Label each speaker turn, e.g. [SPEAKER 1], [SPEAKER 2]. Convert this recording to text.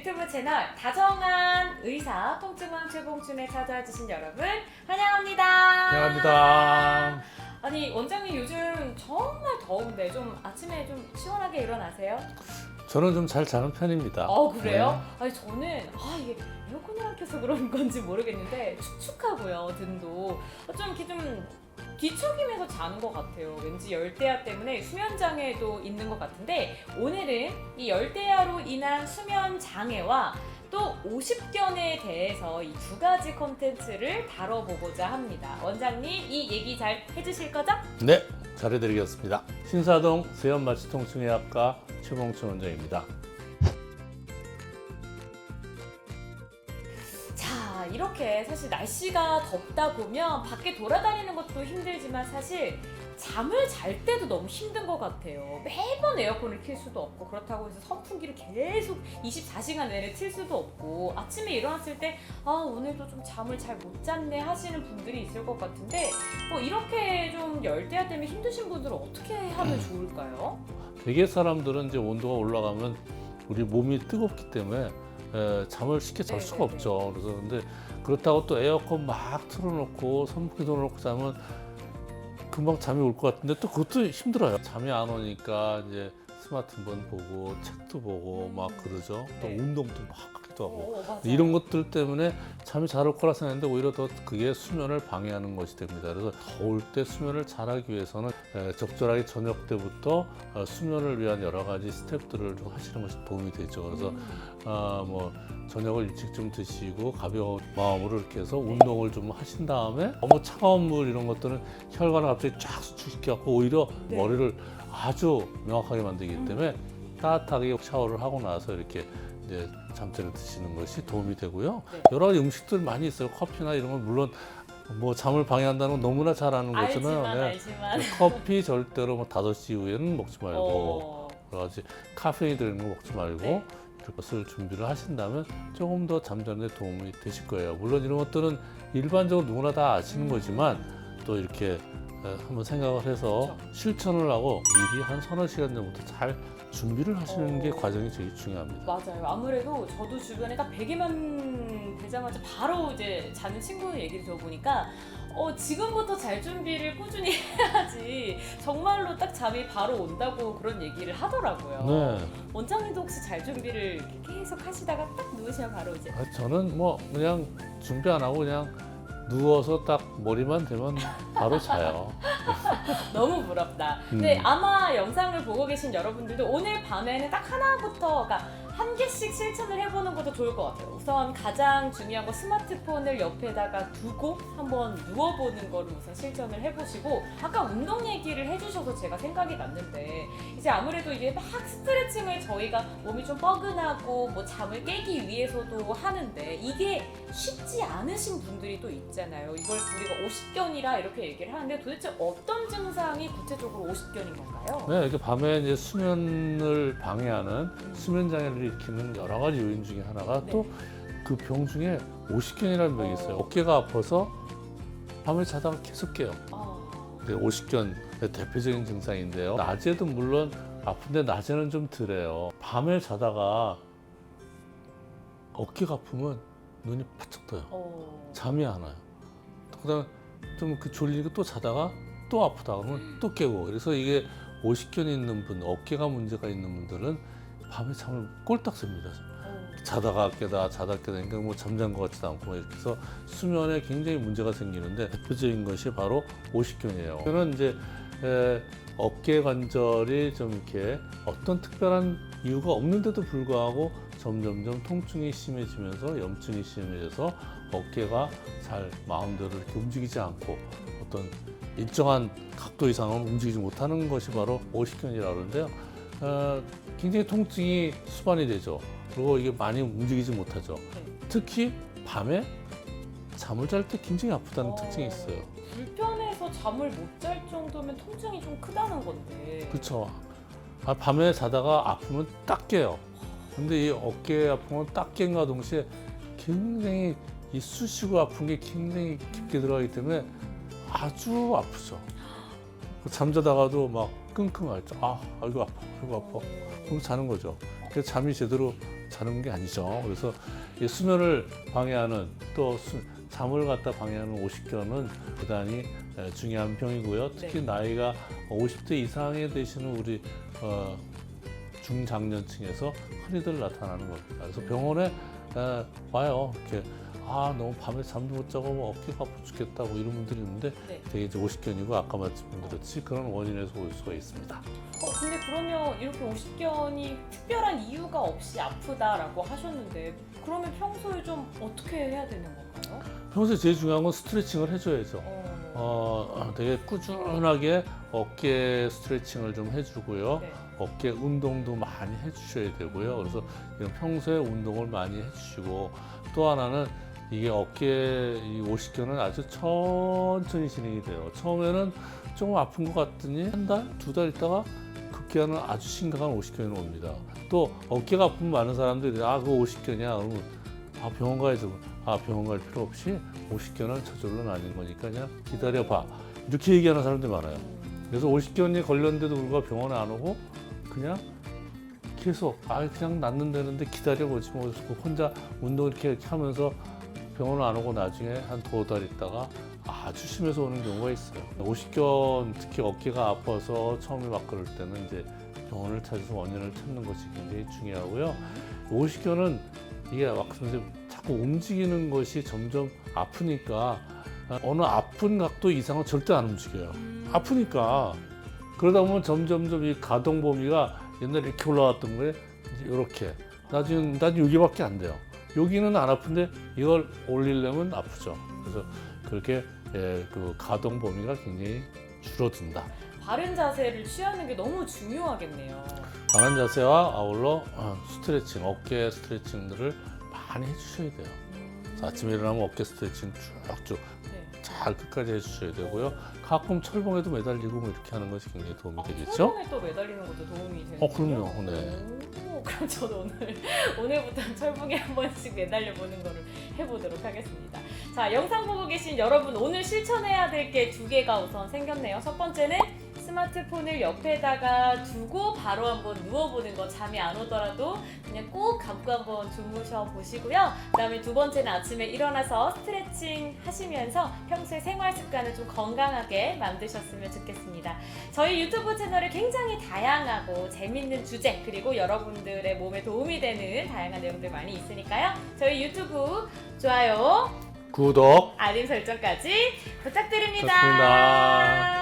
[SPEAKER 1] 유튜브 채널 다정한 의사 통증왕 최봉춘에 찾아와 주신 여러분 환영합니다.
[SPEAKER 2] 안녕합니다.
[SPEAKER 1] 아니 원장님 요즘 정말 더운데 좀 아침에 좀 시원하게 일어나세요?
[SPEAKER 2] 저는 좀 잘 자는 편입니다.
[SPEAKER 1] 그래요? 아니 저는 이게 에어컨을 안 켜서 그런 건지 모르겠는데 축축하고요 등도 좀 이렇게 좀 뒤척이면서 자는 것 같아요. 왠지 열대야 때문에 수면 장애도 있는 것 같은데 오늘은 이 열대야로 인한 수면 장애와 또 50견에 대해서 이 두 가지 콘텐츠를 다뤄보고자 합니다. 원장님 이 얘기 잘 해주실 거죠?
[SPEAKER 2] 네, 잘해드리겠습니다. 신사동 세연마취통증의학과 최봉춘 원장입니다.
[SPEAKER 1] 자, 이렇게 사실 날씨가 덥다 보면 밖에 돌아다니는 것도 힘들지만 사실 잠을 잘 때도 너무 힘든 것 같아요. 매번 에어컨을 킬 수도 없고 그렇다고 해서 선풍기를 계속 24시간 내내 틀 수도 없고 아침에 일어났을 때 오늘도 좀 잠을 잘 못 잤네 하시는 분들이 있을 것 같은데 이렇게 좀 열대야 때문에 힘드신 분들은 어떻게 하면 좋을까요?
[SPEAKER 2] 대개 사람들은 이제 온도가 올라가면 우리 몸이 뜨겁기 때문에 잠을 쉽게 잘 수가
[SPEAKER 1] 네네네.
[SPEAKER 2] 없죠. 그래서 근데 그렇다고 또 에어컨 막 틀어놓고 선풍기 틀어놓고 자면 금방 잠이 올 것 같은데 또 그것도 힘들어요. 잠이 안 오니까 이제 스마트폰 보고 책도 보고 막 그러죠. 또
[SPEAKER 1] 네.
[SPEAKER 2] 운동도 막 하기도 하고
[SPEAKER 1] 맞아요.
[SPEAKER 2] 이런 것들 때문에 잠이 잘 올 거라 생각했는데 오히려 더 그게 수면을 방해하는 것이 됩니다. 그래서 더울 때 수면을 잘하기 위해서는 적절하게 저녁 때부터 수면을 위한 여러 가지 스텝들을 좀 하시는 것이 도움이 되죠. 그래서 뭐 저녁을 일찍 좀 드시고 가벼운 마음으로 이렇게 해서 운동을 좀 하신 다음에 너무 차가운 물 이런 것들은 혈관을 갑자기 쫙 수축시켜갖고 오히려
[SPEAKER 1] 네.
[SPEAKER 2] 머리를 아주 명확하게 만들기 때문에 따뜻하게 샤워를 하고 나서 이렇게 이제 잠자리에 드시는 것이 도움이 되고요.
[SPEAKER 1] 네.
[SPEAKER 2] 여러 가지 음식들 많이 있어요. 커피나 이런 건 물론 뭐 잠을 방해한다는 건 너무나 잘 아는 거잖아요.
[SPEAKER 1] 알지만
[SPEAKER 2] 커피 절대로 뭐 5시 이후에는 먹지 말고 여러 가지 카페인 들어있는 거 먹지 말고
[SPEAKER 1] 네.
[SPEAKER 2] 이런 것을 준비를 하신다면 조금 더 잠자는 데 도움이 되실 거예요. 물론 이런 것들은 일반적으로 누구나 다 아시는 거지만 또 이렇게 한번 생각을 해서
[SPEAKER 1] 그렇죠.
[SPEAKER 2] 실천을 하고 미리 한 서너 시간 전부터 잘 준비를 하시는 게 과정이 되게 중요합니다.
[SPEAKER 1] 맞아요. 아무래도 저도 주변에 딱 베개만 되자마자 바로 이제 자는 친구 얘기를 들어보니까 지금부터 잘 준비를 꾸준히 해야지 정말로 딱 잠이 바로 온다고 그런 얘기를 하더라고요.
[SPEAKER 2] 네.
[SPEAKER 1] 원장님도 혹시 잘 준비를 이렇게 계속 하시다가 딱 누우시면 바로 이제
[SPEAKER 2] 저는 뭐 그냥 준비 안 하고 그냥 누워서 딱 머리만 대면 바로 자요.
[SPEAKER 1] 너무 부럽다. 근데 아마 영상을 보고 계신 여러분들도 오늘 밤에는 딱 하나부터 그러니까 한 개씩 실천을 해보는 것도 좋을 것 같아요. 우선 가장 중요한 거 스마트폰을 옆에다가 두고 한번 누워보는 거를 우선 실천을 해보시고 아까 운동 얘기를 해주셔서 제가 생각이 났는데 이제 아무래도 이게 막 스트레칭을 저희가 몸이 좀 뻐근하고 뭐 잠을 깨기 위해서도 하는데 이게 쉽지 않으신 분들이 또 있잖아요. 이걸 우리가 50견이라 이렇게 얘기를 하는데 도대체 어떤 증상이 구체적으로 50견인 건가요?
[SPEAKER 2] 네, 이렇게 밤에 이제 수면을 방해하는 수면 장애를 일으키는 여러 가지 요인 중에 하나가
[SPEAKER 1] 네.
[SPEAKER 2] 또 그 병 중에 오십견이라는 병이 있어요. 어깨가 아파서 밤에 자다가 계속 깨요. 그게 오십견의 대표적인 증상인데요. 낮에도 물론 아픈데 낮에는 좀 덜해요. 밤에 자다가 어깨가 아프면 눈이 바짝 떠요. 잠이 안 와요. 그다음에 좀 그 졸리고 또 자다가 또 아프다 그러면 또 깨고 그래서 이게 오십견이 있는 분, 어깨가 문제가 있는 분들은 밤에 잠을 꼴딱 셉니다. 자다가 깨다 그러니까 뭐 잠잔 것 같지도 않고 이렇게 해서 수면에 굉장히 문제가 생기는데 대표적인 것이 바로 오십견이에요. 저는 이제 어깨 관절이 좀 이렇게 어떤 특별한 이유가 없는데도 불구하고 점점점 통증이 심해지면서 염증이 심해져서 어깨가 잘 마음대로 이렇게 움직이지 않고 어떤 일정한 각도 이상은 움직이지 못하는 것이 바로 오십견이라고 그러는데요. 굉장히 통증이 수반이 되죠. 그리고 이게 많이 움직이지 못하죠. 특히 밤에 잠을 잘 때 굉장히 아프다는 특징이 있어요.
[SPEAKER 1] 불편해서 잠을 못 잘 정도면 통증이 좀 크다는 건데.
[SPEAKER 2] 그렇죠. 밤에 자다가 아프면 딱 깨요. 근데 이 어깨 아픔은 딱 깬과 동시에 굉장히 이 쑤시고 아픈 게 굉장히 깊게 들어가기 때문에 아주 아프죠. 잠자다가도 막 끙끙 앓죠. 아이고 아파, 아이고 아파. 그럼 자는 거죠. 그 잠이 제대로 자는 게 아니죠. 그래서 이 수면을 방해하는 또 잠을 갖다 방해하는 오십견은 대단히 중요한 병이고요. 특히
[SPEAKER 1] 네.
[SPEAKER 2] 나이가 50대 이상에 되시는 우리 중장년층에서 흔히들 나타나는 겁니다. 그래서 병원에 와요. 이렇게 너무 밤에 잠도 못 자고 뭐 어깨가 아파 죽겠다고 이런 분들이 있는데
[SPEAKER 1] 네.
[SPEAKER 2] 되게 이제 오십견이고 아까 말씀드렸듯이 그런 원인에서 올 수가 있습니다.
[SPEAKER 1] 근데 그러면 이렇게 오십견이 특별한 이유가 없이 아프다라고 하셨는데 그러면 평소에 좀 어떻게 해야 되는 건가요?
[SPEAKER 2] 평소에 제일 중요한 건 스트레칭을 해줘야죠. 되게 꾸준하게 어깨 스트레칭을 좀 해주고요.
[SPEAKER 1] 네.
[SPEAKER 2] 어깨 운동도 많이 해주셔야 되고요. 그래서 이런 평소에 운동을 많이 해주시고 또 하나는 이게 어깨 이 오십견은 아주 천천히 진행이 돼요. 처음에는 조금 아픈 것 같더니 한 달, 두 달 있다가 급기야는 아주 심각한 오십견이 옵니다. 또 어깨가 아픈 많은 사람들이 그거 오십견이야. 그러면 병원 가야죠. 병원 갈 필요 없이 오십견은 저절로 아닌 거니까 그냥 기다려봐. 이렇게 얘기하는 사람들이 많아요. 그래서 오십견이 걸렸는데도 불구하고 병원에 안 오고 그냥 계속 그냥 낫는다는데 기다려보지 뭐 혼자 운동 이렇게 하면서 병원을 안 오고 나중에 한 두어 달 있다가 아주 심해서 오는 경우가 있어요. 오십견 특히 어깨가 아파서 처음에 막 그럴 때는 이제 병원을 찾아서 원인을 찾는 것이 굉장히 중요하고요. 오십견은 이게 막 자꾸 움직이는 것이 점점 아프니까 어느 아픈 각도 이상은 절대 안 움직여요. 아프니까 그러다 보면 점점점 이 가동 범위가 옛날에 이렇게 올라왔던 거에 이제 이렇게 나중에 여기밖에 안 돼요. 여기는 안 아픈데 이걸 올리려면 아프죠. 그래서 그렇게 그 가동 범위가 굉장히 줄어든다.
[SPEAKER 1] 바른 자세를 취하는 게 너무 중요하겠네요.
[SPEAKER 2] 바른 자세와 아울러 스트레칭, 어깨 스트레칭들을 많이 해주셔야 돼요. 아침에 일어나면 어깨 스트레칭 쭉쭉
[SPEAKER 1] 네.
[SPEAKER 2] 잘 끝까지 해주셔야 되고요. 가끔 철봉에도 매달리고 뭐 이렇게 하는 것이 굉장히 도움이 되겠죠.
[SPEAKER 1] 철봉에 또 매달리는 것도 도움이 되는군요.
[SPEAKER 2] 그럼요. 네.
[SPEAKER 1] 그럼 저도 오늘부터 철봉에 한 번씩 매달려 보는 거를 해보도록 하겠습니다. 자, 영상 보고 계신 여러분, 오늘 실천해야 될 게 두 개가 우선 생겼네요. 첫 번째는 스마트폰을 옆에다가 두고 바로 한번 누워보는 거. 잠이 안 오더라도 그냥 꼭 감고 한번 주무셔 보시고요. 그다음에 두 번째는 아침에 일어나서 스트레칭 하시면서 평소에 생활 습관을 좀 건강하게 만드셨으면 좋겠습니다. 저희 유튜브 채널에 굉장히 다양하고 재밌는 주제, 그리고 여러분들의 몸에 도움이 되는 다양한 내용들 많이 있으니까요. 저희 유튜브 좋아요,
[SPEAKER 2] 구독
[SPEAKER 1] 알림 설정까지 부탁드립니다.
[SPEAKER 2] 부탁드립니다.